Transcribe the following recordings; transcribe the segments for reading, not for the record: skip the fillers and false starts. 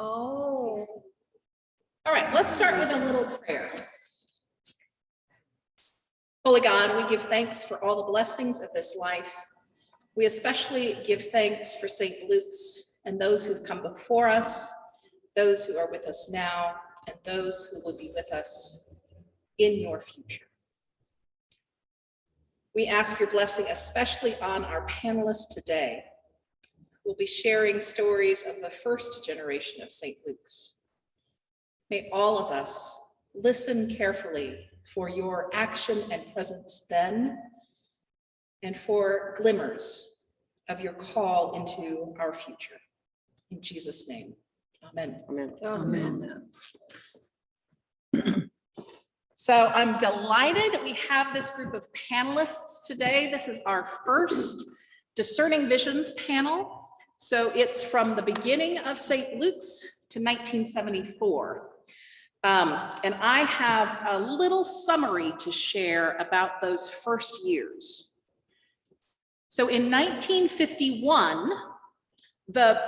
Oh. All right, let's start with a little prayer. Holy God, we give thanks for all the blessings of this life. We especially give thanks for St. Luke's and those who've come before us, those who are with us now, and those who will be with us in your future. We ask your blessing especially on our panelists today, who will be sharing stories of the first generation of St. Luke's. May all of us listen carefully for your action and presence then, and for glimmers of your call into our future. In Jesus' name, amen. Amen. Amen. So I'm delighted we have this group of panelists today. This is our first Discerning Visions panel. So it's from the beginning of St. Luke's to 1974. And I have a little summary to share about those first years. So in 1951, the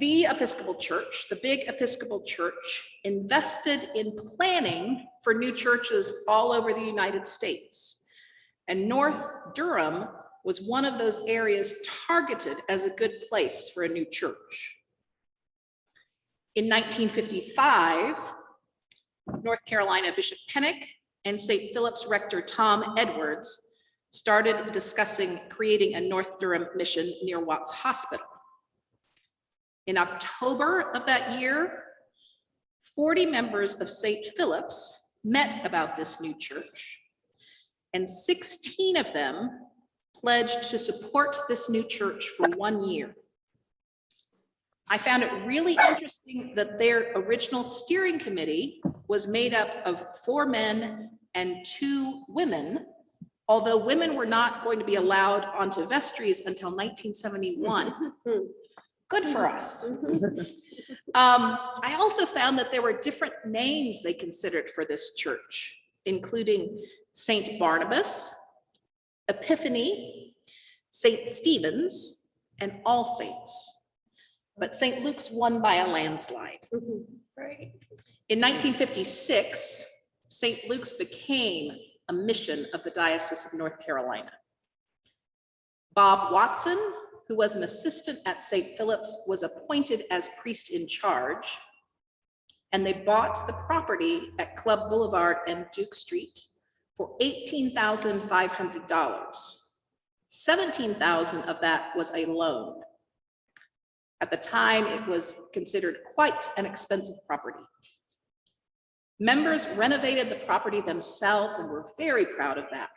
Episcopal Church, the big Episcopal Church, invested in planning for new churches all over the United States. And North Durham was one of those areas targeted as a good place for a new church. In 1955, North Carolina Bishop Pennick and St. Philip's Rector Tom Edwards started discussing creating a North Durham mission near Watts Hospital. In October of that year, 40 members of St. Philip's met about this new church, and 16 of them pledged to support this new church for 1 year. I found it really interesting that their original steering committee was made up of 4 men and 2 women, although women were not going to be allowed onto vestries until 1971. Good for us. I also found that there were different names they considered for this church, including St. Barnabas, Epiphany, St. Stephen's, and All Saints. But St. Luke's won by a landslide. Right. In 1956, St. Luke's became a mission of the Diocese of North Carolina. Bob Watson, who was an assistant at St. Philip's, was appointed as priest in charge, and they bought the property at Club Boulevard and Duke Street for $18,500. $17,000 of that was a loan. At the time, it was considered quite an expensive property. Members renovated the property themselves and were very proud of that.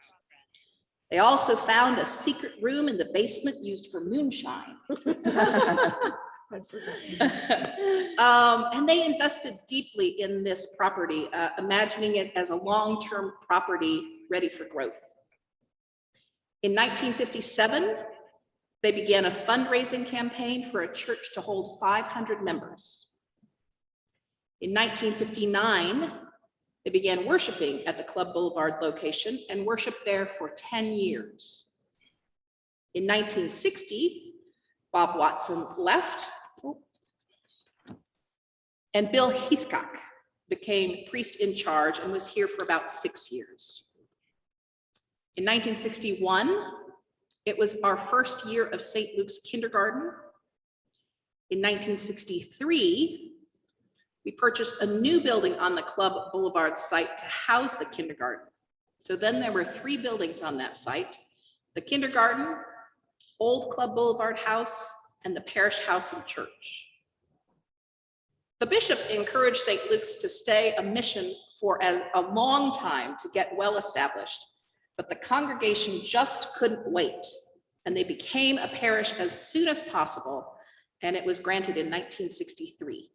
They also found a secret room in the basement used for moonshine. And they invested deeply in this property, imagining it as a long-term property ready for growth. In 1957, they began a fundraising campaign for a church to hold 500 members. In 1959, they began worshiping at the Club Boulevard location and worshiped there for 10 years. In 1960, Bob Watson left, and Bill Heathcock became priest in charge and was here for about 6 years. In 1961, it was our first year of St. Luke's kindergarten. In 1963, we purchased a new building on the Club Boulevard site to house the kindergarten. So then there were 3 buildings on that site: the kindergarten, Old Club Boulevard house, and the parish house and church. The bishop encouraged St. Luke's to stay a mission for a long time to get well established, but the congregation just couldn't wait, and they became a parish as soon as possible, and it was granted in 1963.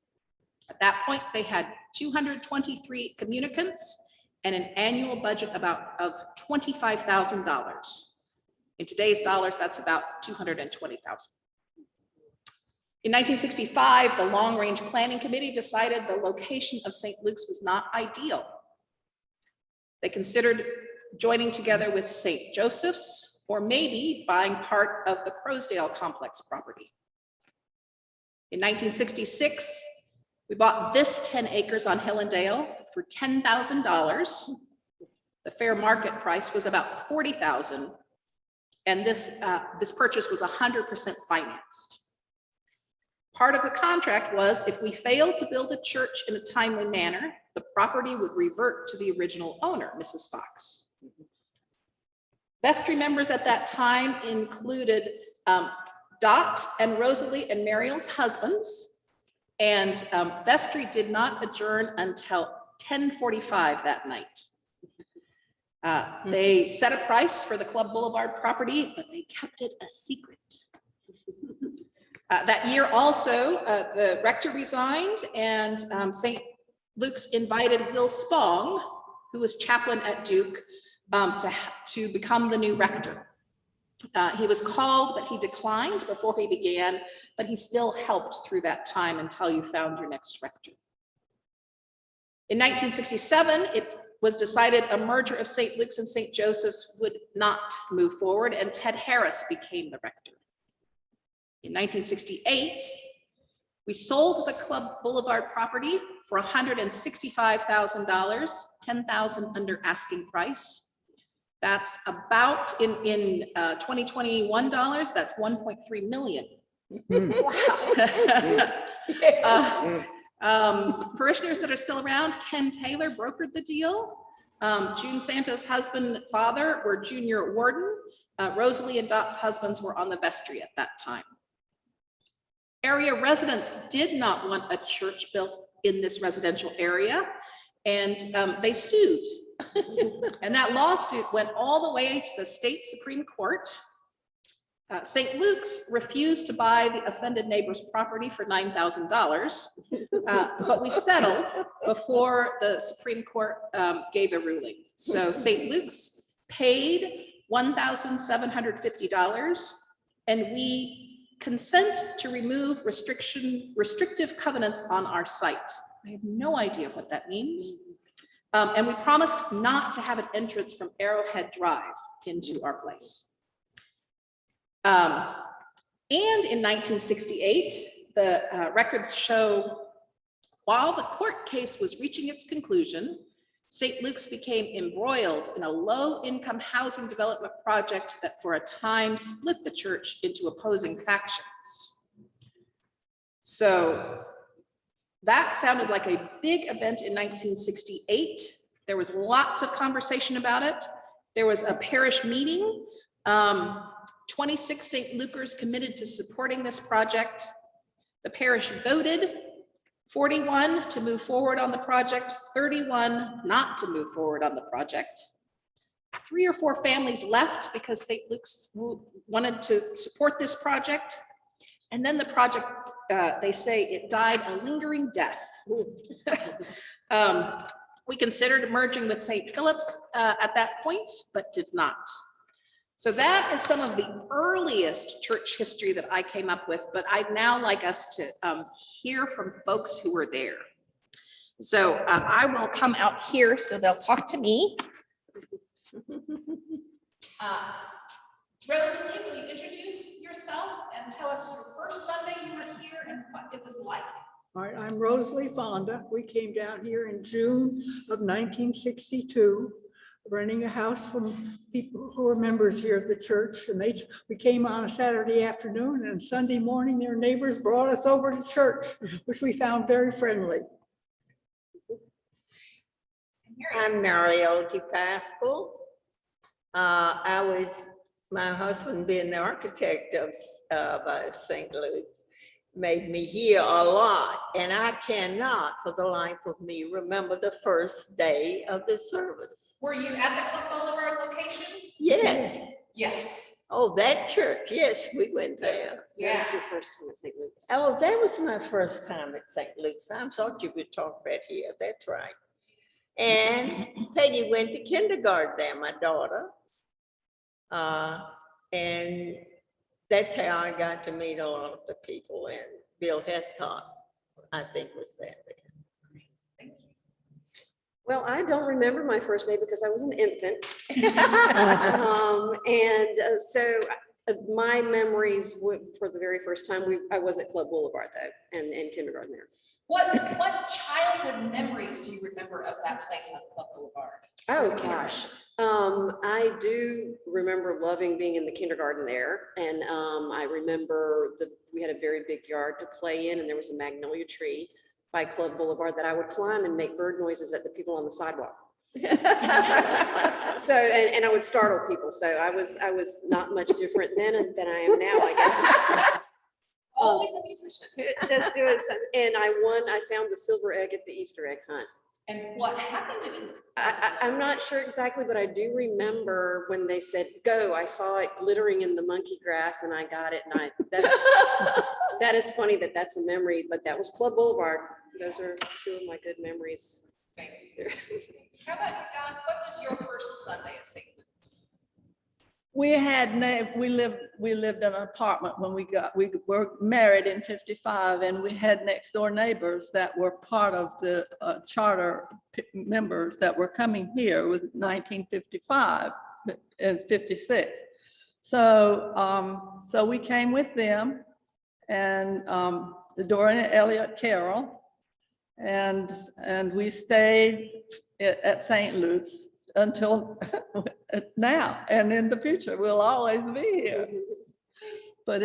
At that point, they had 223 communicants and an annual budget of $25,000. In today's dollars, that's about $220,000. In 1965, the Long Range Planning Committee decided the location of St. Luke's was not ideal. They considered joining together with St. Joseph's, or maybe buying part of the Crowsdale complex property. In 1966, We bought this 10 acres on Hillendale for $10,000. The fair market price was about $40,000. And this purchase was 100% financed. Part of the contract was if we failed to build a church in a timely manner, the property would revert to the original owner, Mrs. Fox. Vestry members at that time included Dot and Rosalie and Merial's husbands, and vestry did not adjourn until 10:45 that night. They set a price for the Club Boulevard property, but they kept it a secret. That year also, the rector resigned, and St. Luke's invited Will Spong, who was chaplain at Duke, to become the new rector. He was called, but he declined before he began, but he still helped through that time until you found your next rector. In 1967, it was decided a merger of St. Luke's and St. Joseph's would not move forward, and Ted Harris became the rector. In 1968, we sold the Club Boulevard property for $165,000, $10,000 under asking price. That's about, in 2021 dollars, that's 1.3 million. Parishioners that are still around, Ken Taylor brokered the deal. June Santa's husband and father were junior warden. Rosalie and Dot's husbands were on the vestry at that time. Area residents did not want a church built in this residential area, and they sued. And that lawsuit went all the way to the state Supreme Court. St. Luke's refused to buy the offended neighbor's property for $9,000, but we settled before the Supreme Court gave a ruling. So St. Luke's paid $1,750, and we consent to remove restrictive covenants on our site. I have no idea what that means. And we promised not to have an entrance from Arrowhead Drive into our place. And in 1968, the records show while the court case was reaching its conclusion, St. Luke's became embroiled in a low-income housing development project that for a time split the church into opposing factions. So that sounded like a big event in 1968. There was lots of conversation about it. There was a parish meeting. 26 St. Lukers committed to supporting this project. The parish voted 41 to move forward on the project, 31 not to move forward on the project. 3 or 4 families left because St. Luke's wanted to support this project. And then the project, they say it died a lingering death. We considered merging with St. Philip's at that point, but did not. So that is some of the earliest church history that I came up with, but I'd now like us to hear from folks who were there. So I will come out here so they'll talk to me. Rosalie, will you introduce yourself and tell us your first Sunday you were here and what it was like? All right, I'm Rosalie Fonda. We came down here in June of 1962, renting a house from people who were members here at the church. And we came on a Saturday afternoon, and Sunday morning, their neighbors brought us over to church, which we found very friendly. I'm Merial Depasquale. My husband being the architect of St. Luke's made me here a lot, and I cannot for the life of me remember the first day of the service. Were you at the Club Boulevard location? Yes. Yes. Oh, that church, yes, we went there. Yeah. That was your first time at St. Luke's. Oh, that was my first time at St. Luke's. I thought you would talk about here, that's right. And Peggy went to kindergarten there, my daughter. And that's how I got to meet a lot of the people, and Bill Heathcote, I think, was there then. Thank you. Well, I don't remember my first day because I was an infant. So my memories for the very first time, I was at Club Boulevard though, and kindergarten there. What childhood memories do you remember of that place on Club Boulevard? Oh, gosh. I do remember loving being in the kindergarten there. And I remember we had a very big yard to play in, and there was a magnolia tree by Club Boulevard that I would climb and make bird noises at the people on the sidewalk. So, and I would startle people. So I was not much different then than I am now, I guess. Always a musician. It was, and I found the silver egg at the Easter egg hunt. And what happened if you? I'm not sure exactly, but I do remember when they said go, I saw it glittering in the monkey grass and I got it. And that is funny that's a memory, but that was Club Boulevard. Those are two of my good memories. How about you, Don? What was your first Sunday at St. Luke's? We lived in an apartment when we were married in 55, and we had next door neighbors that were part of the charter members that were coming here with 1955 and 56. So we came with them, and Dora and Elliot Carroll, and we stayed at St. Luke's until now, and in the future we'll always be here. But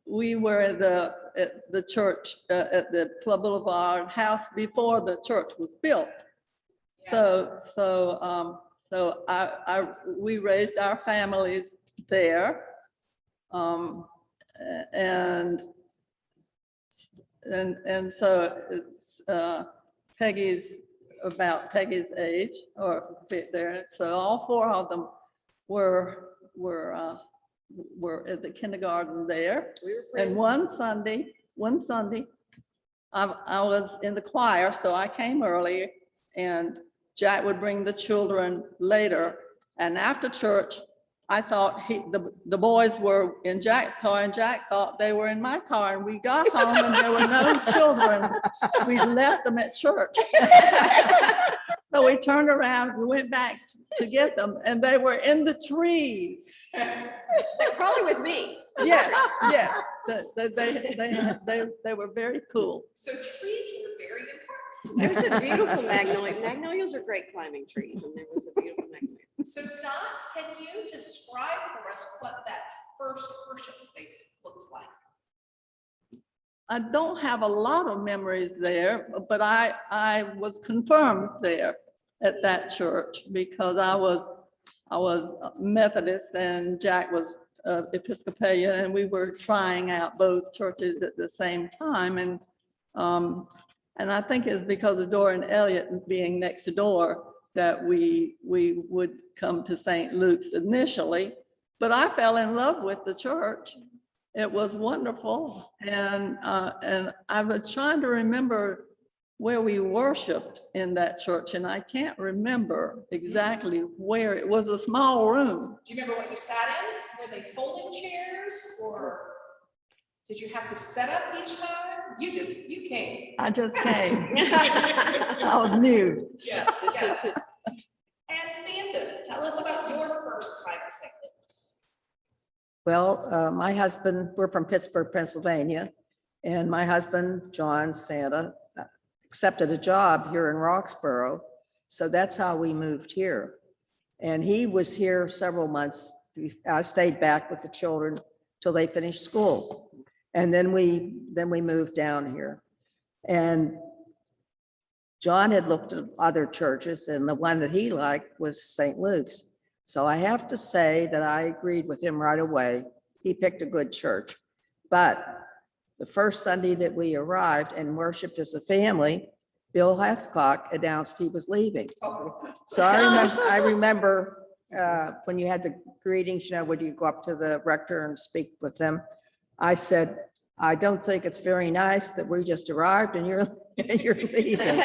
we were at the church at the Club Boulevard house before the church was built. So we raised our families there, and so it's Peggy's age or a bit there. So all four of them were at the kindergarten there. We were friends. And one Sunday, I was in the choir, so I came early, and Jack would bring the children later. And after church, I thought the boys were in Jack's car, and Jack thought they were in my car. And we got home, and there were no children. We left them at church. So we turned around, we went back to get them, and they were in the trees. They're probably with me. Yes. They were very cool. So trees were very important. There's a beautiful magnolia. Magnolias are great climbing trees, and there was a beautiful magnolia. So Dot, can you describe for us what that first worship space looks like? I don't have a lot of memories there, but I was confirmed there at that church because I was Methodist and Jack was Episcopalian, and we were trying out both churches at the same time. And I think it's because of Dora and Elliot being next door that we would come to St. Luke's initially, but I fell in love with the church. It was wonderful, and I was trying to remember where we worshiped in that church, and I can't remember exactly where. It was a small room. Do you remember what you sat in? Were they folding chairs, or did you have to set up each time? You came. I just came. I was new. Yes. And Stanton, tell us about your first time at St. Luke's. Well, my husband, we're from Pittsburgh, Pennsylvania, and my husband, John Santa, accepted a job here in Roxborough. So that's how we moved here. And he was here several months. I stayed back with the children till they finished school. And then we moved down here. And John had looked at other churches, and the one that he liked was St. Luke's. So I have to say that I agreed with him right away. He picked a good church. But the first Sunday that we arrived and worshiped as a family, Bill Hathcock announced he was leaving. So I remember when you had the greetings, would you go up to the rector and speak with them? I said, I don't think it's very nice that we just arrived and you're leaving.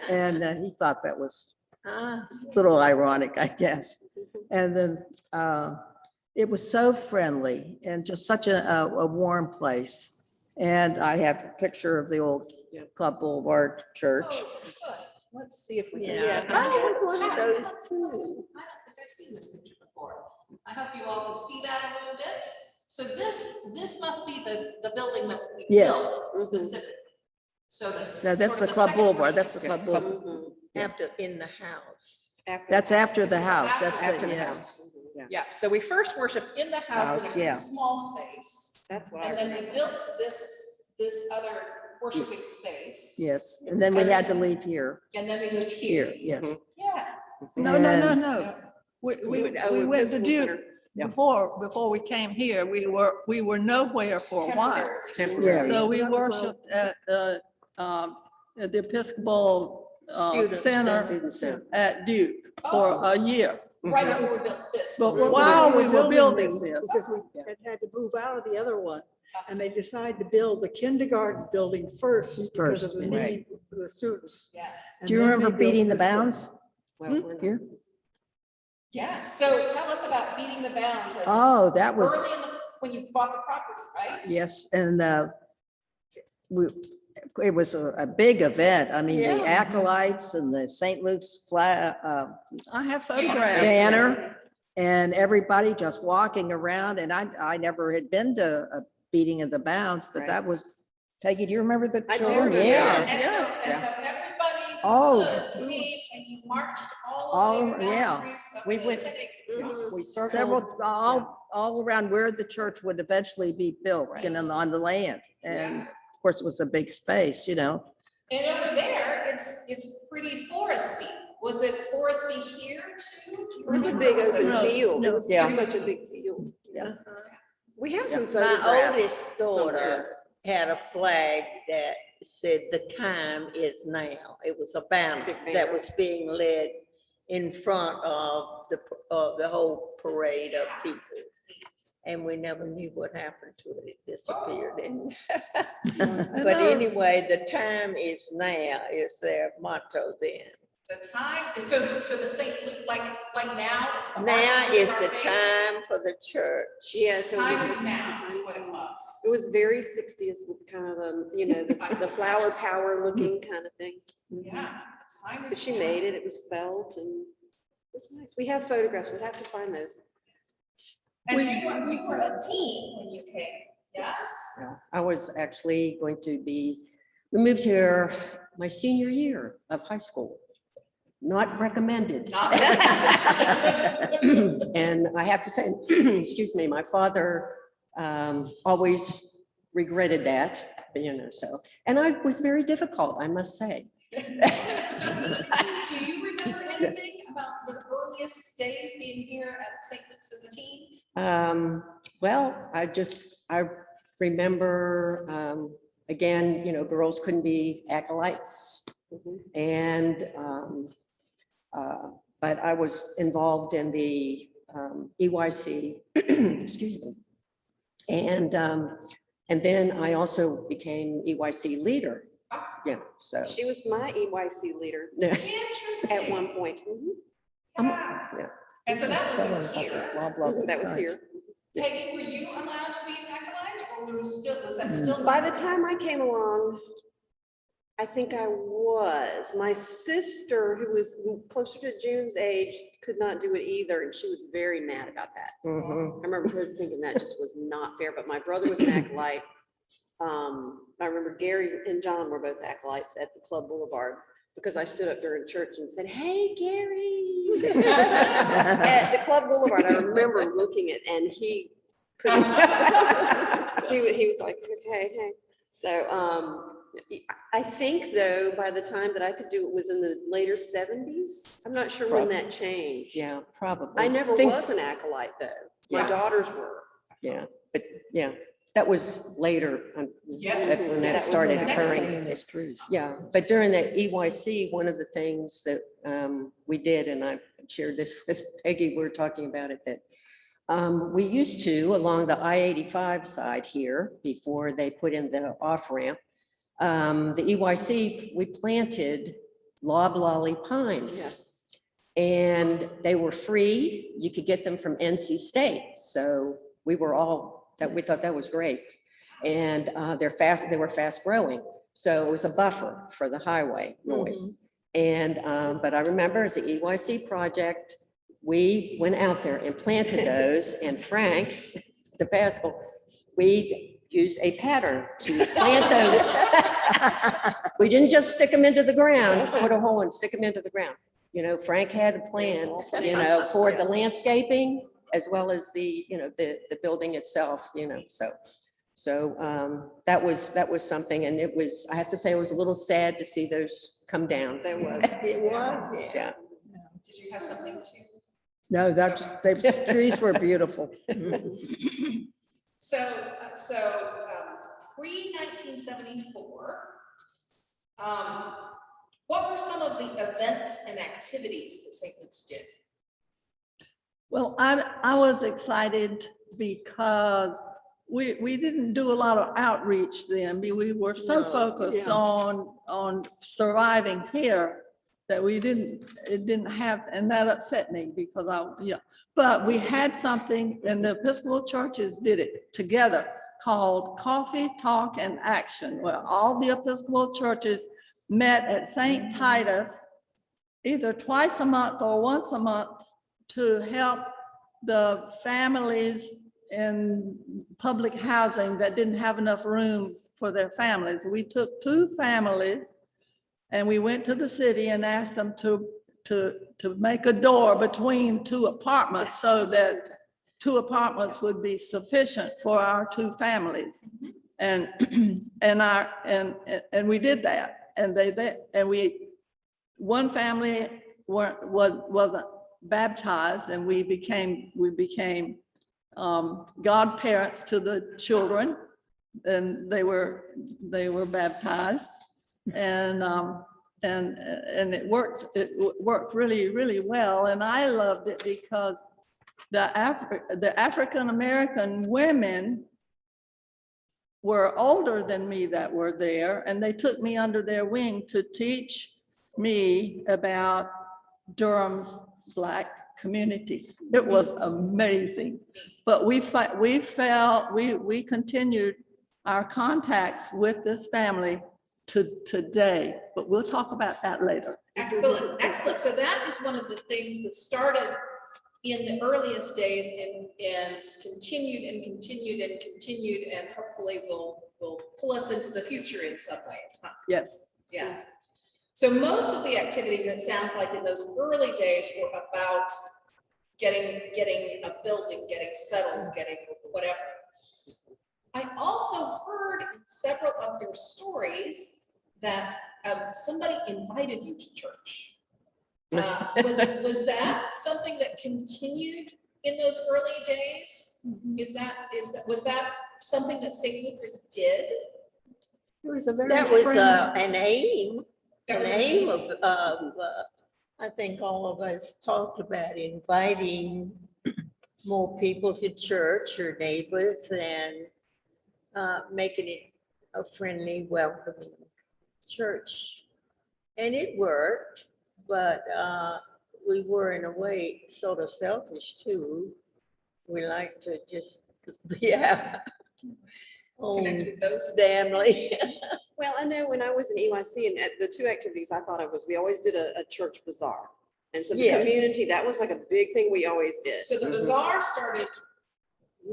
And he thought that was a little ironic, I guess. And then it was so friendly and just such a warm place. And I have a picture of the old Club Boulevard Church. Oh, good. Let's see if we can. Yeah, I had one of those too. I don't think I've seen this picture before. I hope you all can see that a little bit. So this must be the building that we Yes. built specifically. So No, sort that's of the Club second Boulevard. worship That's the Club space. Boulevard. After, in the house. That's after This the is house. after That's the the, yeah. house. Yeah, so we first worshiped in the house in a House, very yeah. small space. That's what I And then we remember. built this other worshiping space. Yes, and then we had to leave here. And then we moved Here, here. yes. Yeah. No, no, no, And- no. We We went to went to Episcopal Duke Center. Yeah. before we came here. We were nowhere for a while. Temporary. So we That was all- worshiped at the Episcopal Student Center Student center. at Duke for a year. Right before we built this. But Well, while we were building building this, Because we had to move out of the other one, and they decided to build the kindergarten building first because of the First, need of the students. Yes. And Do you then they remember built beating the this one. bounds Well, we're not- here? Yeah, so tell us about beating the bounds as Oh, that was, early in the, when you bought the property, right? yes, and we, it was a big event. I mean, the Yeah. acolytes and the St. Luke's flag, I have photographs. banner and everybody just walking around. And I never had been to a beating of the bounds, but Right. that was, Peggy, do you remember the I do children? remember Yeah. And so everybody who Oh. could came and you marched all All- over the yeah. boundaries of We the went- attending. We several, all around where the church would eventually be built, and on the land. And of course, it was a big space, you know. And over there, it's pretty foresty. Was it foresty here too? Do you It was a remember? big Was it open No, field. no. It was Yeah. such a big field. Yeah. We have some My photographs. oldest somewhere. daughter had a flag that said the time is now. It was a banner Big that banner. was being led in front of the whole parade of people. And we never knew what happened to it. It disappeared. And- But anyway, the time is now is their motto then. The time, so the St. Luke, like now, it's the. Now march is of our the faith. time for the church. Yeah, so. it Time was- is now, is what it was. It was very 60s with kind of, the flower power looking kind of thing. Yeah, the time But is she now. made it, it was felt and it was nice. We have photographs, we'd have to find those. And you were a teen when you came, yes? Yeah, I was actually going to be, we moved here my senior year of high school. Not recommended. Not- And I have to say, excuse me, my father always regretted that, so, and I was very difficult, I must say. Do you remember anything about the earliest days being here at St. Luke's as a teen? Well, I remember, again, girls couldn't be acolytes. And, but I was involved in the EYC, excuse me. And then I also became EYC leader. Yeah, so. She was my EYC leader Interesting. at one point. Yeah. Yeah. And so that was Tell them over about the here. blah, blah, blah. That was here. Peggy, were you allowed to be an acolyte or was that still? By the time I came along, I think I was. My sister, who was closer to June's age, could not do it either, and she was very mad about that. Mhm. I remember her thinking that just was not fair, but my brother was an acolyte. I remember Gary and John were both acolytes at the Club Boulevard, because I stood up during church and said, "Hey, Gary." At the Club Boulevard, I remember looking at, and he couldn't. He was like, "Okay, hey." So, I think though, by the time that I could do it was in the later 70s. I'm not sure when that changed. Yeah, probably. I never Things- was an acolyte though. My Yeah. daughters were. Yeah, but yeah, that was later. Yes. That's when That that was the started next occurring. thing. Yeah, but during that EYC, one of the things that we did, and I shared this with Peggy, we were talking about it, that we used to, along the I-85 side here, before they put in the off-ramp, the EYC, we planted loblolly pines. Yes. And they were free. You could get them from NC State. So we were all, we thought that was great. And they were fast growing. So it was a buffer for the highway noise. And, but I remember as the EYC project, we went out there and planted those, and Frank Depasquale, we used a pattern to plant those. We didn't just stick them into the ground, put a hole and stick them into the ground. You know, Frank had a plan, you know, for the landscaping as well as the, you know, the building itself, you know, so that was something, and it was, I have to say, it was a little sad to see those come down. There was, it was, yeah. Yeah. Did you have something to? No, the trees were beautiful. So, pre-1974, what were some of the events and activities that St. Luke's did? Well, I was excited because we didn't do a lot of outreach then. We were so No, focused yeah. on surviving here that it didn't have, and that upset me because but we had something, and the Episcopal churches did it together, called Coffee, Talk, and Action, where all the Episcopal churches met at St. Titus either twice a month or once a month to help the families in public housing that didn't have enough room for their families. We took 2 families and we went to the city and asked them to make a door between 2 apartments so that 2 apartments would be sufficient for our 2 families. And we did that. And one family wasn't baptized, and we became godparents to the children, and they were baptized, and it worked really, really well, and I loved it because the African American women were older than me that were there, and they took me under their wing to teach me about Durham's Black community. It was amazing, but we continued our contacts with this family to today, but we'll talk about that later. Excellent, excellent. So that is one of the things that started in the earliest days and continued and continued and continued, and hopefully will pull us into the future in some ways, huh? Yes. Yeah. So most of the activities, it sounds like in those early days, were about getting a building, getting settled, getting whatever. I also heard in several of your stories that somebody invited you to church. Was that something that continued in those early days? Was that something that St. Luke's did? It was a very That was friendly- an aim. That was An an aim aim. of, I think all of us talked about inviting more people to church, your neighbors, and making it a friendly, welcoming church. And it worked, but we were in a way sort of selfish too. We like to just be our Connect own with those. family. Well, I know when I was in EYC, and the 2 activities I thought of was we always did a church bazaar. And so the Yes. community, that was like a big thing we always did. So the bazaar started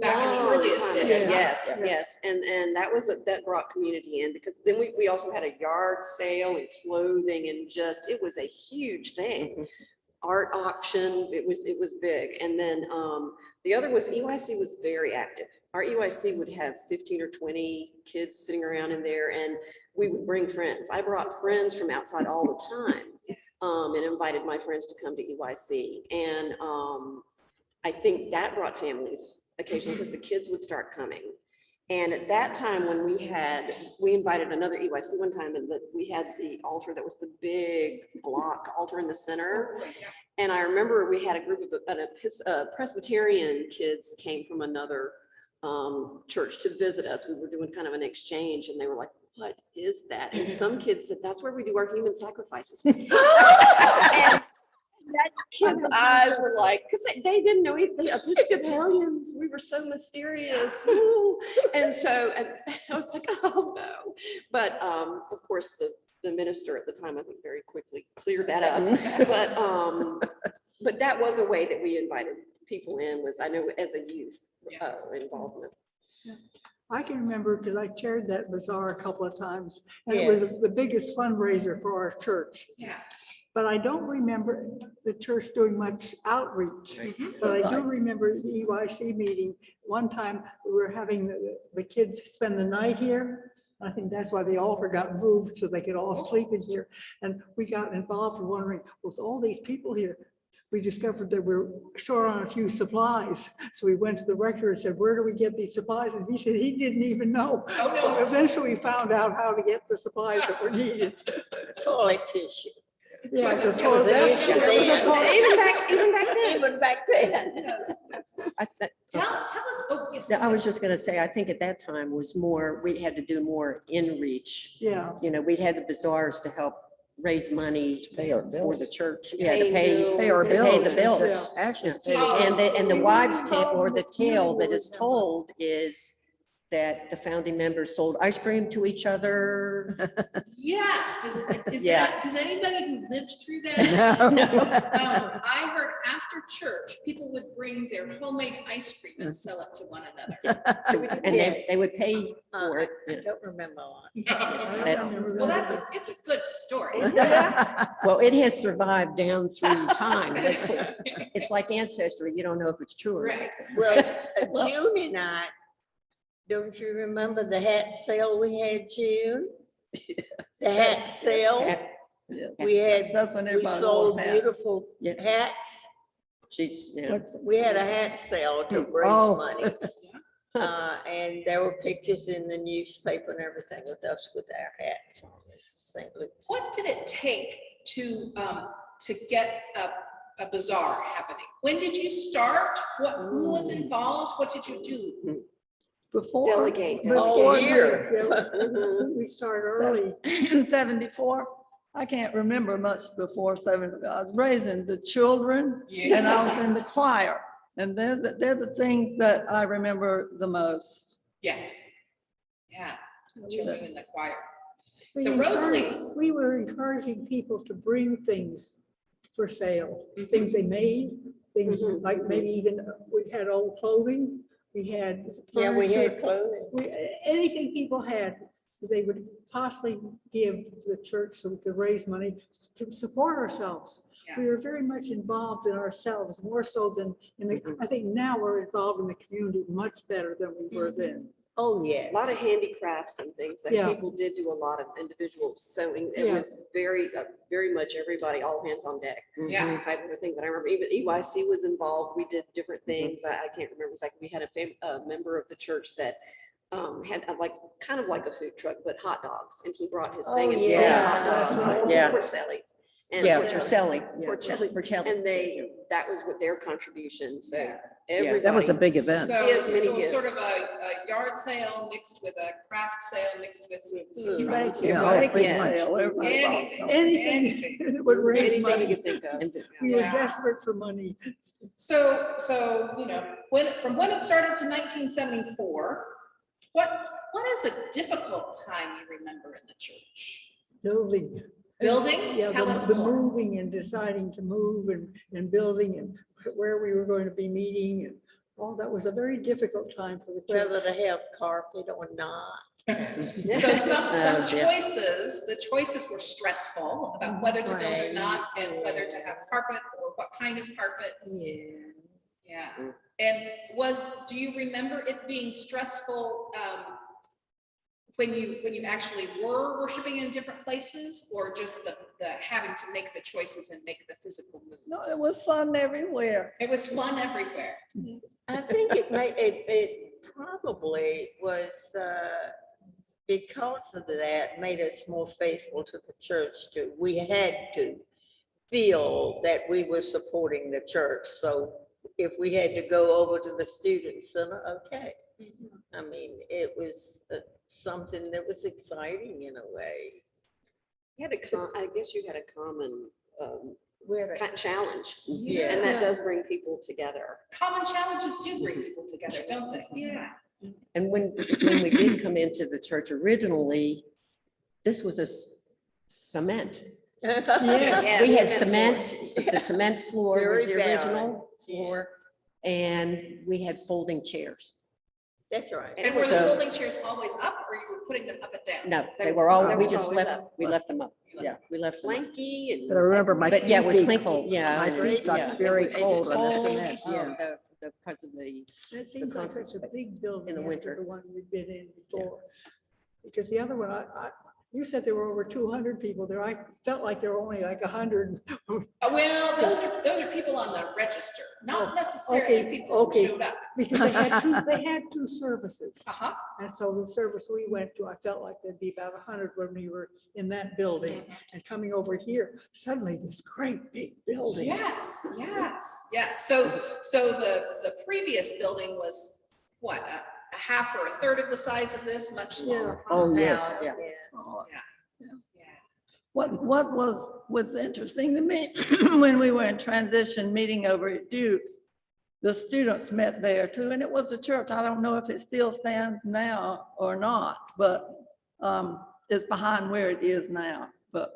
back in the Long earliest time days. ago. huh? Yes, yes. And that brought community in, because then we also had a yard sale and clothing, and just, it was a huge thing. Art auction, it was big. And then the other was EYC was very active. Our EYC would have 15 or 20 kids sitting around in there, and we would bring friends. I brought friends from outside all the time, and invited my friends to come to EYC. And I think that brought families occasionally, because the kids would start coming. And at that time, when we invited another EYC one time, and we had the altar that was the big block altar in the center. And I remember we had a group of Presbyterian kids came from another church to visit us. We were doing kind of an exchange, and they were like, "What is that?" And some kids said, "That's where we do our human sacrifices." And that kid's eyes were like, because they didn't know the Episcopalians, we were so mysterious. Ooh. And so I was like, oh no. But of course, the minister at the time, I think, very quickly cleared that up. But that was a way that we invited people in, was, I know, as a youth involvement. I can remember because I chaired that bazaar a couple of times, and it was the biggest fundraiser for our church. Yeah. But I don't remember the church doing much outreach. But I do remember the EYC meeting. One time we were having the kids spend the night here. I think that's why the altar got moved so they could all sleep in here. And we got involved in wondering, with all these people here, we discovered that we're short on a few supplies. So we went to the rector and said, where do we get these supplies? And he said he didn't even know. Oh, no. Eventually we found out how to get the supplies that were needed. Toilet tissue. Yeah, the That was an toilet- issue it was a then. toilet- Even back then. Even back then. Tell us, oh, yes. I was just gonna say, I think at that time was more, we had to do more in reach. Yeah. You know, we'd had the bazaars to help raise money Pay our for the bills. church. Yeah, to Paying pay, bills. Pay our to bills. pay the bills. Yeah. Actually. And the wives' tale or the tale that is told is that the founding members sold ice cream to each other. Yes, Yeah. does anybody who lived through that? No. I heard after church, people would bring their homemade ice cream and sell it to one another. And they would pay for it. I don't remember a lot. Well, it's a good story. Well, it has survived down through time. It's like ancestry. You don't know if it's true or not. Right. Well, June and I, don't you remember the hat sale we had, June? The hat sale, we had, That's when we everybody sold wore hats. beautiful Yeah. hats. She's, yeah. We had a hat sale to raise Oh. money. And there were pictures in the newspaper and everything with us with our hats. St. Luke's. What did it take to get a bazaar happening? When did you start? Who was involved? What did you do? Before. Delegate. Before Here. We started early. in 74. I can't remember much before 70. I was raising the children and I was in the choir. And they're the things that I remember the most. Yeah. Yeah, children in the choir. We So Rosalie- encouraged- We were encouraging people to bring things for sale, Mhm. things they made, things Mhm. like maybe even, we had old clothing, we had. Yeah, we furniture. had clothing. Anything people had, they would possibly give to the church so we could raise money to support ourselves. Yeah. We were very much involved in ourselves, more so than in the, I think now we're involved in the community much better than we were then. Oh, A yeah. lot of handicrafts and things that Yeah. people did do a lot of individual sewing. It Yeah. was very much everybody, all hands on deck Yeah. type of a thing that I remember. Even EYC was involved. We did different things. I can't remember exactly. We had a member of the church that had kind of like a food truck, but hot dogs. And he brought his thing Oh, and sold yeah, hot that's dogs, right. like Yeah. Porcelli's. And Yeah, Porcelli. for selling. Yeah, Porcelli's. for selling. And that was what their contribution. So Yeah. everybody. That was a big event. So, Gives, many so sort gifts. of a yard sale mixed with a craft sale mixed with some food Food. trucks. Yeah, Bake big sale, ones. everybody bought Anything. something. Anything that would raise Anything you money. could think of. And We were Yeah. desperate for money. So, from when it started to 1974, what is a difficult time you remember in the church? Building. Building? Yeah, Tell us the more. moving and deciding to move and building and where we were going to be meeting and all that was a very difficult time for the Whether church. to have carpet or not. So some yeah. choices, the choices were stressful about whether to build or Right. not and whether to have carpet or what kind of carpet. Yeah. Yeah. Mm. And do you remember it being stressful when you actually were worshiping in different places, or just the having to make the choices and make the physical moves? No, it was fun everywhere. It was fun everywhere. I think it probably was, because of that, made us more faithful to the church too. We had to feel that we were supporting the church. So if we had to go over to the student center, okay. I mean, it was something that was exciting in a way. You had I guess you had a common Where kind of challenge, Yeah. and that does bring people together. Common challenges do bring people together, don't they? Yeah. And when we did come into the church originally, this was cement. Yes. We had cement, the cement floor was Very the original barren. floor, and we had folding chairs. That's right. And were the So- folding chairs always up or you were putting them up and down? No, They they were- were all, they we was just always left, up. we left them up. You left Yeah, we left them up. Flanky and. But I remember my But yeah, it was feet being clinky, cold. yeah. My feet yeah, got very it cold on the cold, cement, oh, yeah. Because of the, It seems like such a big building in the after winter. the one we've been in before. Because the other one, you said there were over 200 people there. I felt like there were only like 100. Well, those are people on the register, not necessarily okay, people who okay. showed up. Because they had two services. Uh-huh. And so the service we went to, I felt like there'd be about 100 when we were in that building. And coming over here, suddenly this great big building. Yes, yes. So the previous building was what, a half or a third of the size of this, much smaller. Oh, yes, Now, yeah. Yeah. What was interesting to me when we were in transition meeting over at Duke, the students met there too, and it was a church. I don't know if it still stands now or not, but it's behind where it is now. But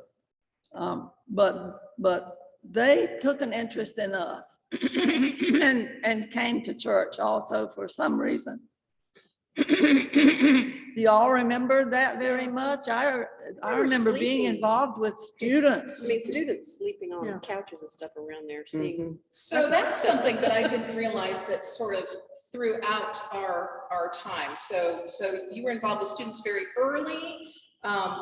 they took an interest in us and came to church also for some reason. Do y'all remember that very much? I remember being sleeping. involved with students. I mean, students sleeping Yeah. on couches and stuff around there, seeing. So that's something that I didn't realize that sort of throughout our time. So you were involved with students very early.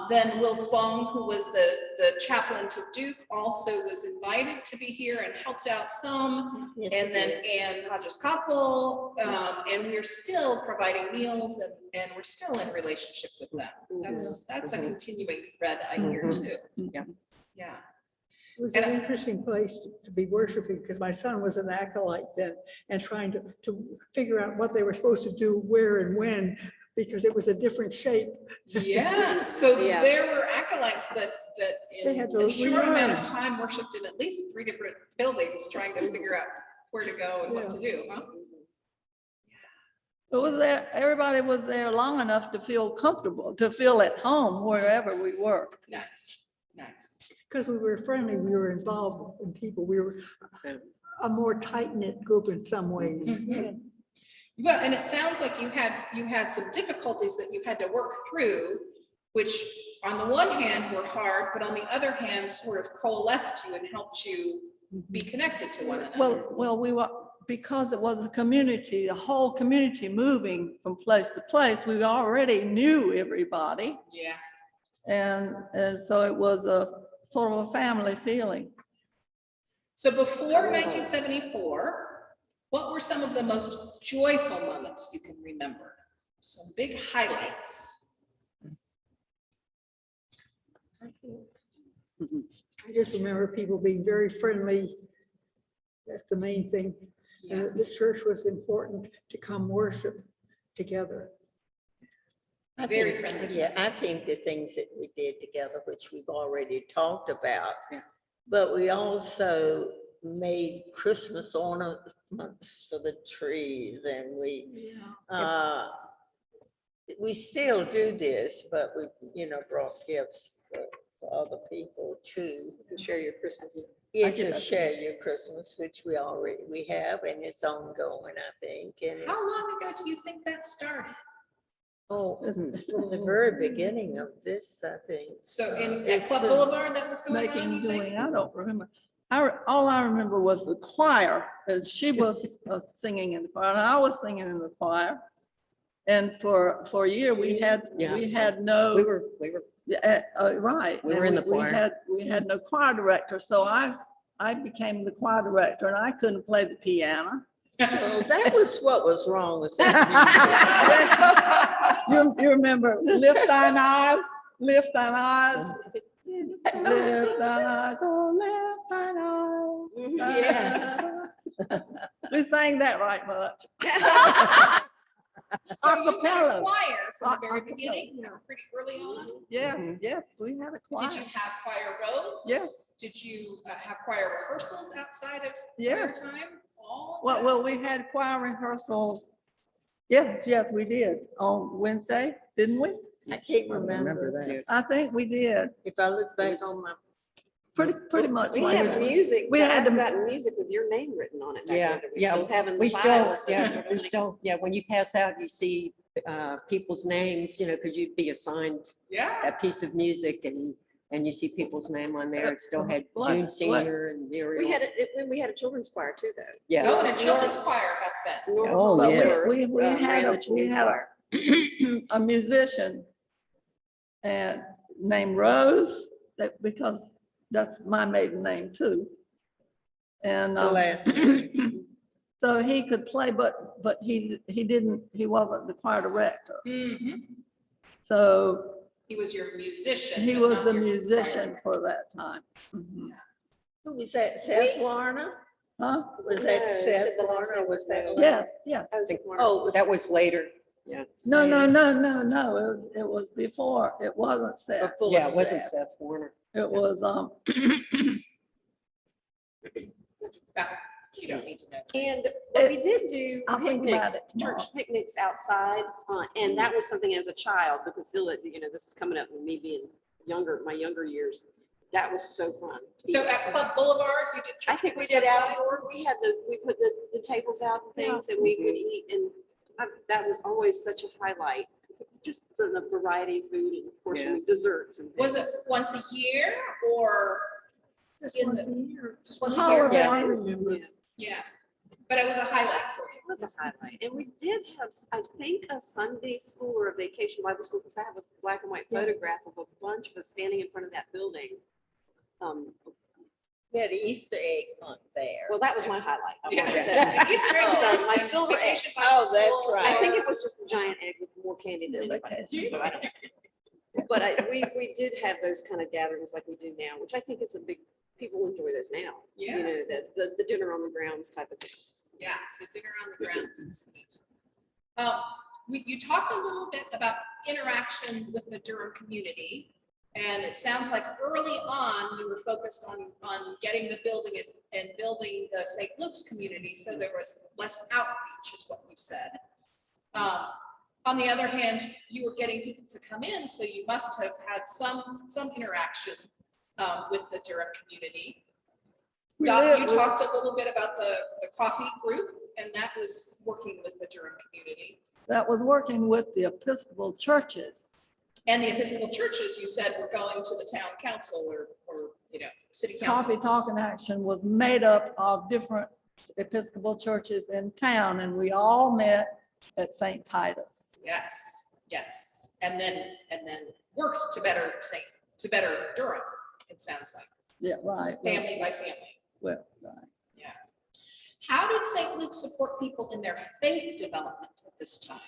Then Will Spong, who was the chaplain to Duke, also was invited to be here and helped out some. Yes, And we then did. Ann Hodges-Koppel, and we're still providing meals and we're still in relationship with them. That's a continuing thread I hear too. Yeah. Yeah. It was And an interesting place to be worshiping because my son was an acolyte then and trying to figure out what they were supposed to do, where and when, because it was a different shape. Yes, so Yeah. there were acolytes that They in had a to short amount of learn. time worshiped in at least 3 different buildings, trying to figure out where to go and what to do, huh? It was there, everybody was there long enough to feel comfortable, to feel at home wherever we were. Nice, nice. Because we were friendly, we were involved in people. We were a more tight-knit group in some ways. Well, and it sounds like you had some difficulties that you had to work through, which on the one hand were hard, but on the other hand sort of coalesced you and helped you be connected to one another. Well, we were, because it was a community, the whole community moving from place to place, we already knew everybody. Yeah. And so it was a sort of a family feeling. So before 1974, what were some of the most joyful moments you can remember? Some big highlights. I just remember people being very friendly. That's the main thing. And the church was important to come worship together. I Very think- friendly Yeah, I place. think the things that we did together, which we've already talked about. Yeah. But we also made Christmas ornaments for the trees and we still do this, but we, brought gifts for other people too. Share your Christmas. Yeah, I did to that. share your Christmas, which we have, and it's ongoing, I think. And How it's- long ago do you think that started? Oh, from the very beginning of this, I think. So in at It's, Club Boulevard, that was going on, Making, you think? doing, I don't remember. All I remember was the choir, as she was singing in the choir, and I was singing in the choir. And for a year, we had no. We were, Right. We and were in the choir. We had no choir director, so I became the choir director and I couldn't play the piano. Oh, that was what was wrong with that. You remember, lift thine eyes, lift thine eyes. Lift thine eyes, oh, lift thine eyes. Yeah. We sang that right much. So you had a Acapella. choir from the very Acapella, beginning, yeah. pretty early on? Yeah, yes, we had a choir. Did you have choir robes? Yes. Did you have choir rehearsals outside of Yes. choir time? All of that? Well, we had choir rehearsals. Yes, we did on Wednesday, didn't we? I can't I remember remember. that. I think we did. If I look back on my pretty much We like had that. music, We but had I've to- gotten music with your name written on it. back Yeah, then that we yeah, still have in the We still, files and yeah, sort of we thing. still, yeah, when you pass out, you see people's names, because you'd be assigned Yeah. a piece of music and you see people's name on there. It still had What- June what- Senior and Muriel. We had it, when we had a children's choir too, though. Yes. Oh, and a children's choir back then. Norma Oh, But yes. Hollingsworth, we ran had the a, we children's had choir. a musician and named Rose, that, because that's my maiden name too. And, The last so he could play, but he wasn't the choir director. Mhm. So He was your musician. he but was not the your musician choir. for that time. Mhm. Who was that, Seth Warner? Huh? Was No, that she Seth said the last Warner, name or was that? was Yes, yeah. I was like, Oh, it was That was later. Yeah, No, it was before. It wasn't Seth. before yeah, it wasn't Seth. Seth Warner. It was, About- You don't need to know. And but we did do I'll think about picnics, it tomorrow. church picnics outside, and that was something as a child, because still, this is coming up with me being younger, my younger years. That was so fun. So at Club Boulevard, you did church I think we picnics did outside? outdoor, we put the tables out and things, and we would eat, and that was always such a highlight. Just the variety of food, and of course, Yeah. desserts and Was things. it once a year or Just in once the- a year. just once a year? Holiday. I remember. Yeah. Yeah, but it was a highlight for you. It was a highlight. And we did have, I think, a Sunday school or a vacation Bible school, because I have a black and white Yeah. photograph of a bunch of us standing in front of that building. We had the Easter egg hunt there. Well, that was my highlight. I Yeah. wanted to say. Easter egg So hunt my and silver egg. vacation Bible Oh, that's school. right. I think it was just a giant egg with more candy than it was. So I don't- But we did have those kind of gatherings like we do now, which I think is a big, people enjoy those now. Yeah. You know, the dinner on the grounds type of thing. Yeah, so dinner on the grounds is neat. You talked a little bit about interaction with the Durham community. And it sounds like early on, you were focused on getting the building and building the St. Luke's community. So there was less outreach is what we've said. On the other hand, you were getting people to come in, so you must have had some interaction with the Durham community. Doc, you talked a little bit about the coffee group, and that was working with the Durham community. that was working with the Episcopal churches. And the Episcopal churches, you said, were going to the town council or city council. Coffee Talk and Action was made up of different Episcopal churches in town, and we all met at St. Titus. Yes. And then worked to better Durham, it sounds like, Yeah, right. family by family. Well, right. How did St. Luke support people in their faith development at this time?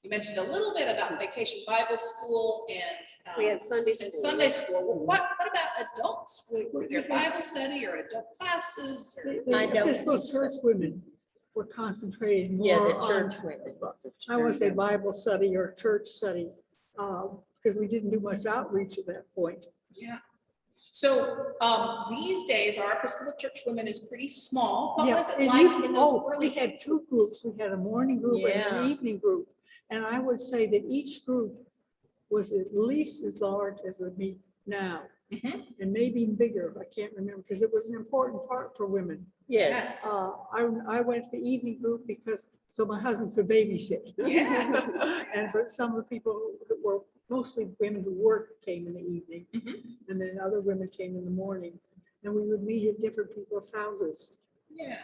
You mentioned a little bit about Vacation Bible School and We had Sunday school. and Sunday school. Well, what about adults? Were there Bible study or adult classes? Or? I The don't Episcopal think church women were concentrated more Yeah, the on, church women. I want to say Bible study or church study, because we didn't do much outreach at that point. Yeah. So these days, our Episcopal Church women is pretty small. What Yeah, was it it like used- in those oh, early We had days? two groups. We had a morning group and Yeah. an evening group. And I would say that each group was at least as large as the meet now. Mhm. And maybe even bigger, I can't remember, because it was an important part for women. Yes. I went to the evening group because, so my husband could babysit. Yeah. And but some of the people who were mostly women who worked came in the evening. Mhm. And then other women came in the morning. And we would meet at different people's houses. Yeah.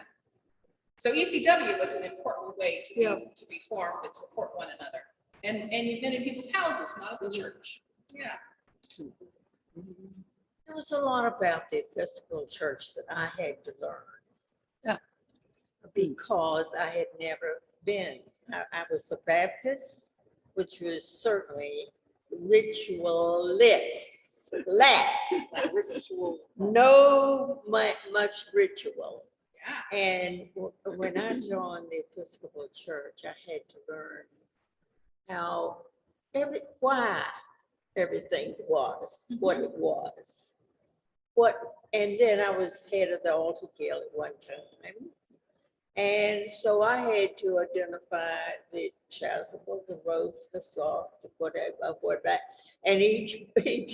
So ECW was an important way to be, Yeah. to be formed and support one another. And you've been in people's houses, not at the church. Yeah. There was a lot about the Episcopal church that I had to learn. Yeah. Because I had never been. I was a Baptist, which was certainly ritualless, Ritual. no much ritual. Yeah. And when I joined the Episcopal church, I had to learn how why everything was what it was. And then I was head of the altar guild at one time. And so I had to identify the chasuble, the ropes, the soft, whatever, and each thing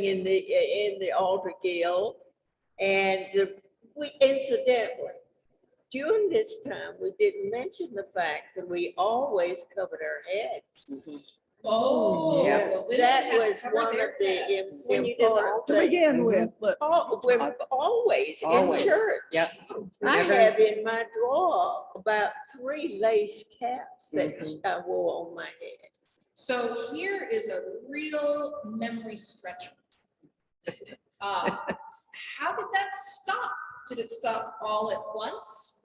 in the altar guild. And we incidentally, during this time, we didn't mention the fact that we always covered our heads. Oh. Yeah. the women That had to was cover one of their the heads. When you did the important altar? To things. begin with, but We're always in Always. church. Yep. I Never- have in my drawer about 3 lace caps that I wore on my head. So here is a real memory stretcher. How did that stop? Did it stop all at once?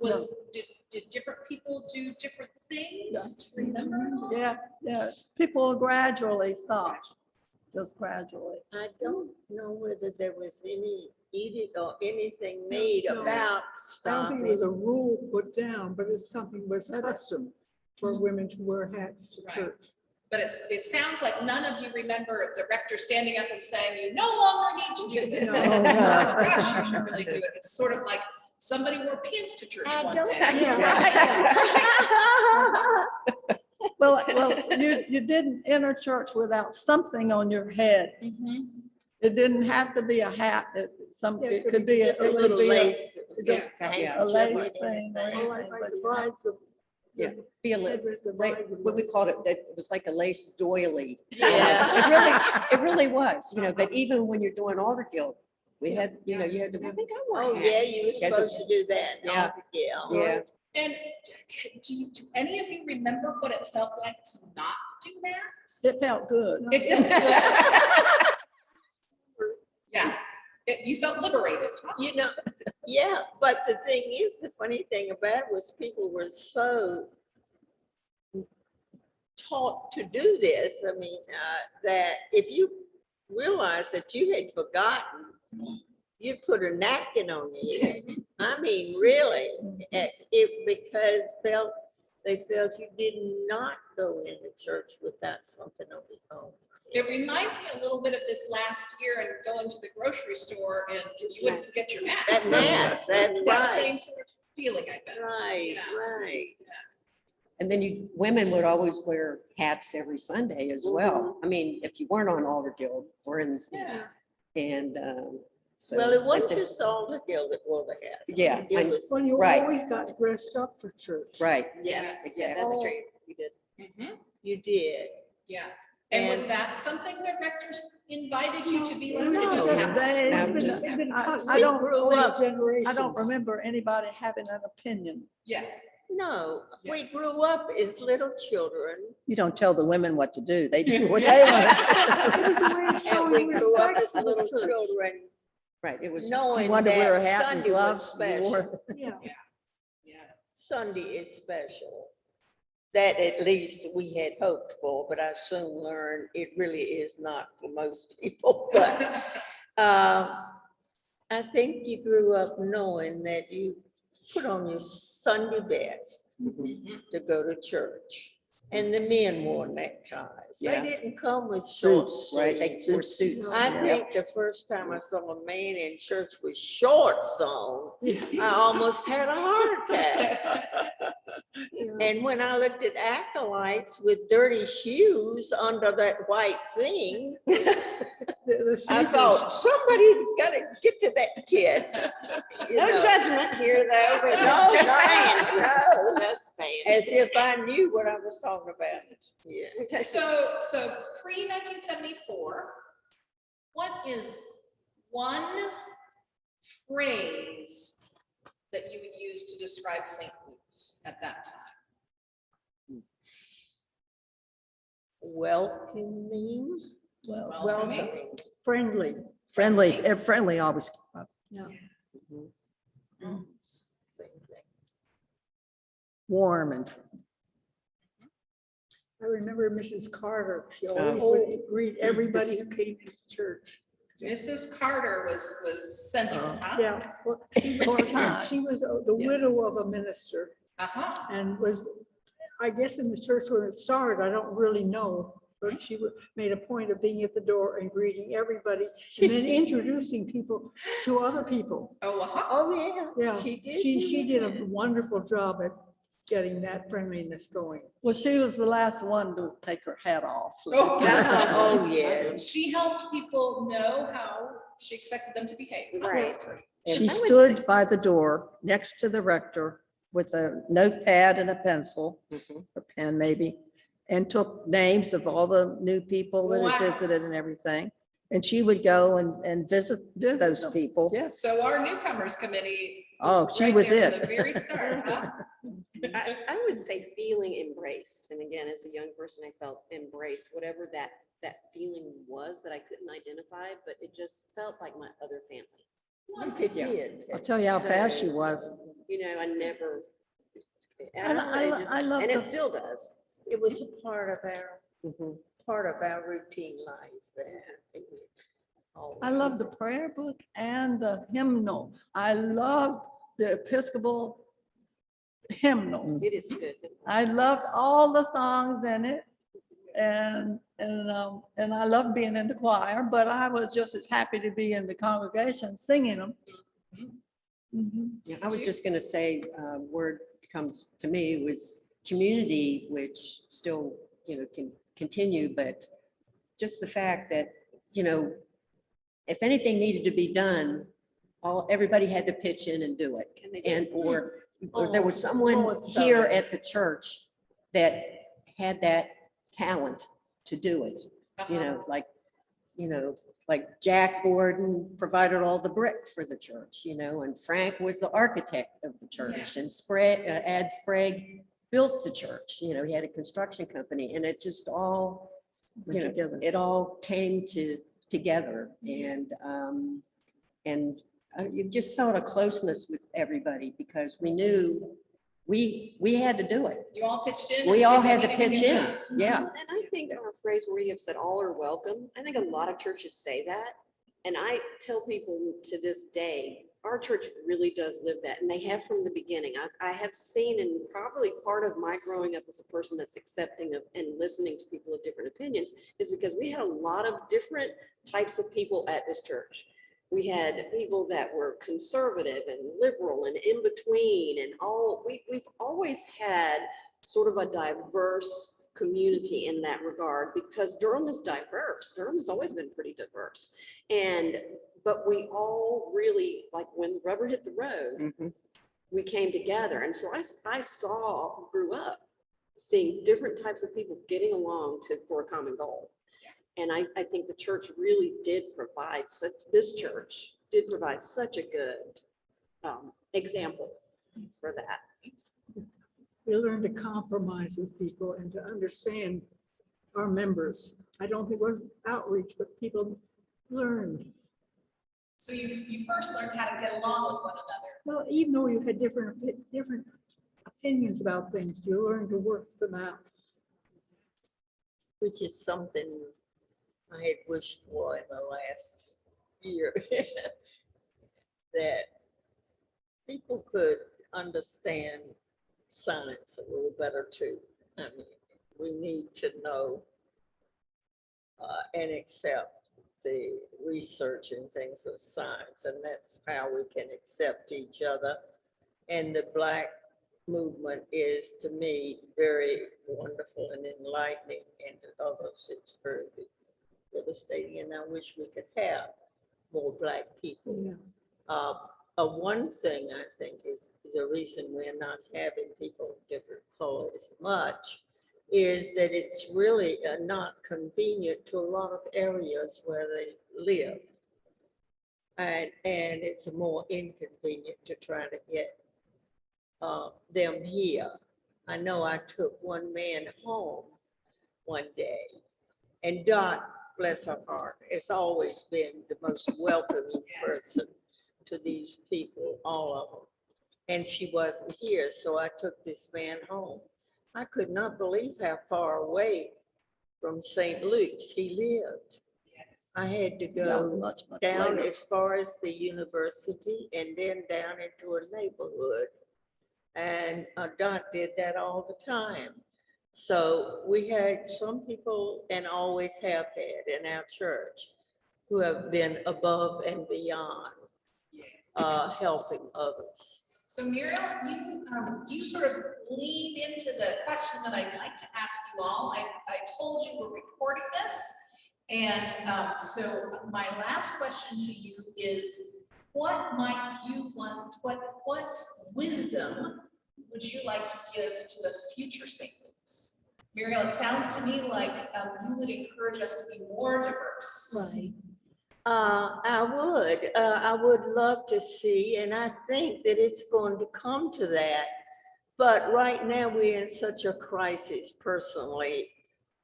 Did different people do different things? Do you remember it all? Yeah, people gradually stopped, just gradually. I don't know whether there was any edict or anything made No. about I don't think it was a stopping. rule put down, but it's something was custom for women to wear hats to Right. church. But it sounds like none of you remember the rector standing up and saying, you no longer need to do this. No. Gosh, you should really do it. It's sort of like somebody wore pants to church I one don't- day. Well, you didn't enter church without something on your head. Mhm. It didn't have to be a hat, it could be Just a little lace. Yeah. a lace thing or Or anything. like but the you brides of. Yeah, be a little, headdress the bride would what we wear. called it, that it was like a lace doily. Yeah. It really was, that even when you're doing altar guild, we had, you had to. I think I wore Oh, hats. yeah, you were Yeah, the- supposed to do that. Yeah. Yeah, And do any of you remember what it felt like to not do that? It felt good. It felt good. Yeah, you felt liberated. huh? Yeah, but the thing is, the funny thing about it was people were so taught to do this. I mean, that if you realize that you had forgotten, you put a napkin on your head. I mean, really, because they felt you did not go into church without something on your own. It reminds me a little bit of this last year and going to the grocery store and you wouldn't forget your mask. That mask, that's That right. same sort of feeling, I bet. Right, Yeah. right. and then women would always wear hats every Sunday as well. I mean, if you weren't on altar guild or in, Yeah. and, so. Well, it I wasn't think- just all the girl that wore the hat. Yeah, It I- was, Well, you Right. always got dressed up for church. right. Yes, Yeah. that's true. We did. Mhm. you did. Yeah. And was And- that something that rectors invited you to be like? No, It just no, happened? they- Now, It's been- just- it's been I custom don't for grow up- generations. I don't remember anybody having an opinion. Yeah. No, we grew up as little children You don't tell the women what to do. They do what they want. It was a way of and showing we grew up respect as for the little church. children, Right, it was. knowing You wanted to wear a that hat and Sunday was gloves. you special. wore- Yeah. Yeah. Sunday is special. That at least we had hoped for, but I soon learned it really is not for most people. But I think you grew up knowing that you put on your Sunday best Mhm. to go to church. And the men wore neckties. They Yeah. didn't come with short Suits, right, they sleeves. wore suits. I Yep. think the first time I saw a man in church with shorts on, I almost had a heart attack. And when I looked at acolytes with dirty shoes under that white thing, The I sneakers. thought, somebody gotta get to that kid. You No know, judgment here, though, but No, just saying. no. Just saying. as if I knew what I was talking about. Yeah. So pre-1974, what is one phrase that you would use to describe St. Luke's at that time? Welcoming. Welcoming. Friendly. Friendly always. Same thing. Warm and I remember Mrs. Carter. She always Oh. would greet everybody who came to church. Mrs. Carter was central, huh? Yeah. well, She was the Yes. widow of a minister Uh-huh. and was, I guess in the church when it started, I don't really know, but she made a point of being at the door and greeting everybody and then introducing people to other people. Oh, uh-huh. Oh, yeah. Yeah, She did. she did a wonderful job at getting that friendliness going. Well, she was the last one to take her hat off. Oh, yeah. Oh, yeah. She helped people know how she expected them to behave. Right. She I would stood say- by the door next to the rector with a notepad and a pencil, or pen maybe, and took names of all the new people that had Wow. visited and everything. And she would go and visit those people. Yes. So our newcomers committee. Oh, she right was there from it. The very start, huh? I would say feeling embraced. And again, as a young person, I felt embraced, whatever that feeling was that I couldn't identify, but it just felt like my other family. Yes, it did. I'll tell you how fast she So, was. You know, I never. And I love And it the- still does. It was a part of Mm-hmm. our routine life there. I love the prayer book and the hymnal. I love the Episcopal hymnal. It is good. I loved all the songs in it. And I love being in the choir, but I was just as happy to be in the congregation singing them. Mhm. Yeah, I was just gonna say, word comes to me was community, which still, can continue, but just the fact that, if anything needed to be done, everybody had to pitch in and do it. And they did. Or there was someone most here of it. at the church that had that talent to do it, like Jack Borden provided all the brick for the church, and Frank was the architect of the church, and Ad Sprague built the church, he had a construction company, and it just all, Together. it all came together, and you just felt a closeness with everybody because we knew we had to do it. You all pitched in. We and all did had what to needed pitch get in, done. yeah. And I think our phrase where you have said all are welcome, I think a lot of churches say that. And I tell people to this day, our church really does live that. And they have from the beginning. I have seen, and probably part of my growing up as a person that's accepting of and listening to people of different opinions is because we had a lot of different types of people at this church. We had people that were conservative and liberal and in between and we've always had sort of a diverse community in that regard because Durham is diverse. Durham has always been pretty diverse. But we all really, like when rubber hit the road, we came together. And so I grew up seeing different types of people getting along for a common goal. And I think the church really did provide this church did provide such a good example for that. We learned to compromise with people and to understand our members. I don't think it was outreach, but people learned. So you first learned how to get along with one another. Well, even though you had different opinions about things, you learned to work them out. Which is something I had wished for in the last year. That people could understand science a little better too. I mean, we need to know and accept the research and things of science, and that's how we can accept each other. And the Black movement is, to me, very wonderful and enlightening, and to others it's very devastating, and I wish we could have more Black people. Yeah. One thing I think is the reason we're not having people of different colors much is that it's really not convenient to a lot of areas where they live. And it's more inconvenient to try to get them here. I know I took one man home one day, and Dot, bless her heart, has always been the most welcoming person to these people, all of them. And she wasn't here, so I took this man home. I could not believe how far away from St. Luke's he lived. I had to go Much down later. as far as the university and then down into a neighborhood. And Dot did that all the time. So we had some people, and always have had in our church, who have been above and beyond helping others. So Muriel, you sort of leaned into the question that I'd like to ask you all. I told you we're recording this. And so my last question to you is, what might you want, what wisdom would you like to give to the future St. Luke's? Muriel, it sounds to me like you would encourage us to be more diverse. Right. I would love to see, and I think that it's going to come to that. But right now we're in such a crisis personally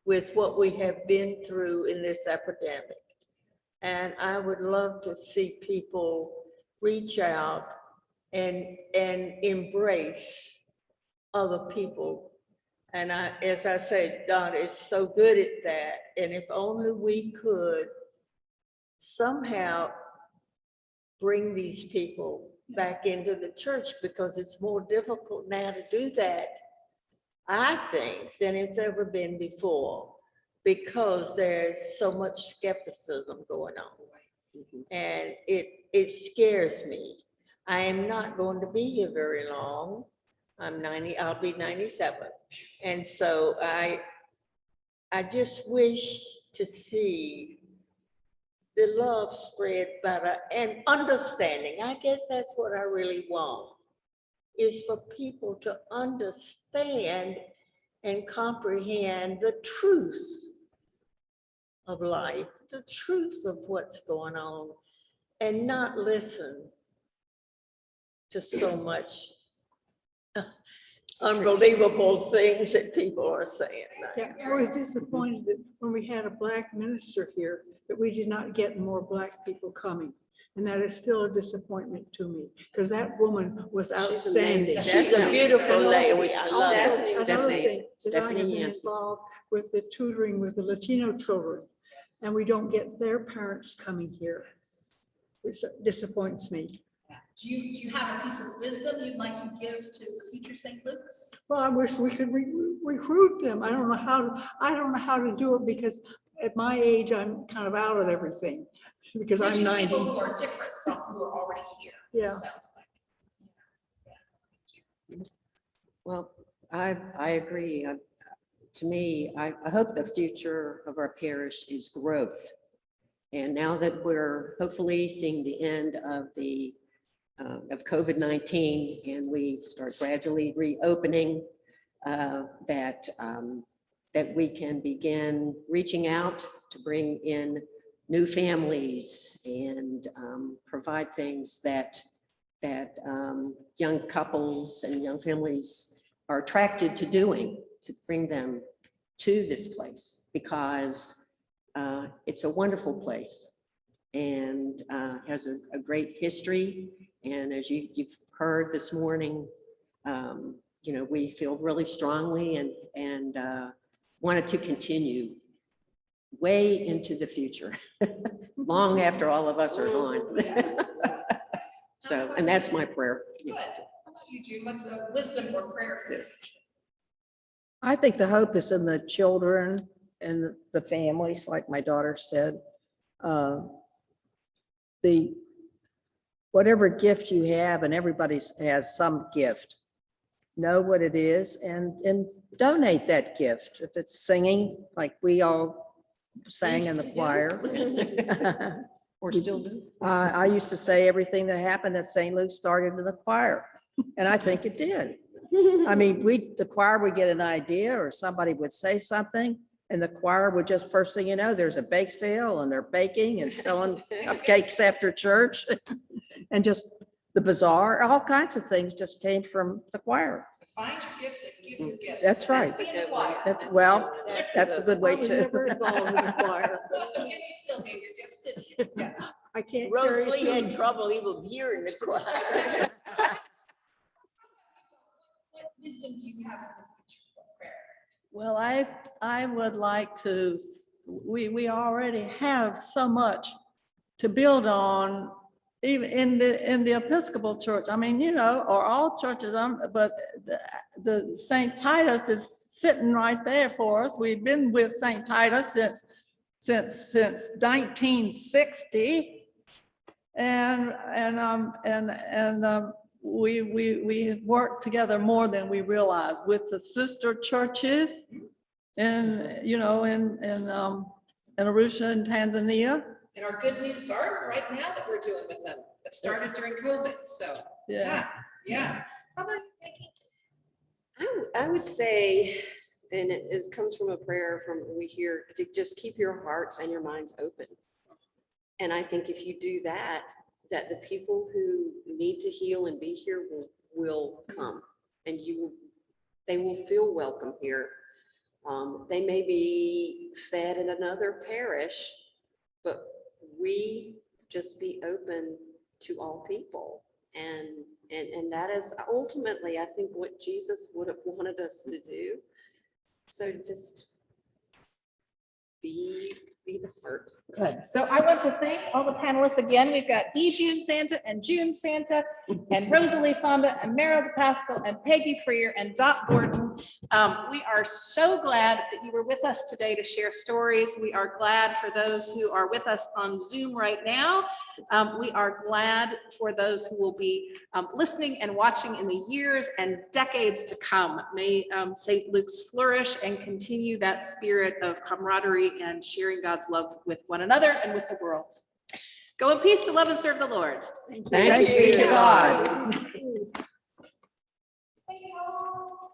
with what we have been through in this epidemic. And I would love to see people reach out and embrace other people. And as I said, God is so good at that. And if only we could somehow bring these people back into the church, because it's more difficult now to do that, I think, than it's ever been before, because there's so much skepticism going on. And it scares me. I am not going to be here very long. I'm 90, I'll be 97. And so I just wish to see the love spread better and understanding. I guess that's what I really want, is for people to understand and comprehend the truth of life, the truth of what's going on, and not listen to so much unbelievable things that people are saying. Yeah, I was disappointed that when we had a Black minister here, that we did not get more Black people coming. And that is still a disappointment to me, because that woman was outstanding. amazing. She's a beautiful lady. I love Also, it. another Stephanie- thing, that I have Stephanie been Yancey. involved with the tutoring with the Latino children, and we don't get their parents coming here, which disappoints me. Do you have a piece of wisdom you'd like to give to the future St. Luke's? Well, I wish we could recruit them. I don't know how to do it, because at my age, I'm kind of out of everything, because I'm Reaching 90. people who are different from who are already here. Yeah. It sounds like. Well, I agree. To me, I hope the future of our parish is growth. And now that we're hopefully seeing the end of of COVID-19, and we start gradually reopening, that we can begin reaching out to bring in new families and provide things that young couples and young families are attracted to doing, to bring them to this place, because it's a wonderful place and has a great history. And as you've heard this morning, we feel really strongly and wanted to continue way into the future, long after all of us are gone. So, and that's my prayer. Good. How about you, Jude? What's a wisdom or prayer for you? I think the hope is in the children and the families, like my daughter said. Whatever gift you have, and everybody has some gift, know what it is and donate that gift. If it's singing, like we all sang in the choir. Or still do. I used to say everything that happened at St. Luke started in the choir, and I think it did. I mean, the choir would get an idea, or somebody would say something, and the choir would just, first thing you know, there's a bake sale and they're baking and selling cupcakes after church. And just the bazaar, all kinds of things just came from the choir. So find your gifts and give your gifts. That's right. Be in the choir. That's a good I way was to. never involved in the choir. And you still gave your gifts, didn't you? Yes. I can't carry Rosalie it had through. trouble even hearing the choir. What wisdom do you have for the future for prayer? Well, I would like to, we already have so much to build on even in the Episcopal Church, I mean, you know, or all churches, but the St. Titus is sitting right there for us. We've been with St. Titus since 1960. And we have worked together more than we realize with the sister churches in, you know, in Arusha and Tanzania. And our Good News Garden right now that we're doing with them, that started during COVID, so, Yeah. yeah. How about you, Peggy? I would say, and it comes from a prayer from we hear, to just keep your hearts and your minds open. And I think if you do that, that the people who need to heal and be here will come, and they will feel welcome here. They may be fed in another parish, but we just be open to all people. And that is ultimately, I think, what Jesus would have wanted us to do. So just be the heart. Good. So I want to thank all the panelists again. We've got June Santa and June Santa and Rosalie Fonda and Merial Depasquale and Peggy Freer and Dot Borden. We are so glad that you were with us today to share stories. We are glad for those who are with us on Zoom right now. We are glad for those who will be listening and watching in the years and decades to come. May St. Luke's flourish and continue that spirit of camaraderie and sharing God's love with one another and with the world. Go in peace to love and serve the Lord. Thanks be to God. Thank you all.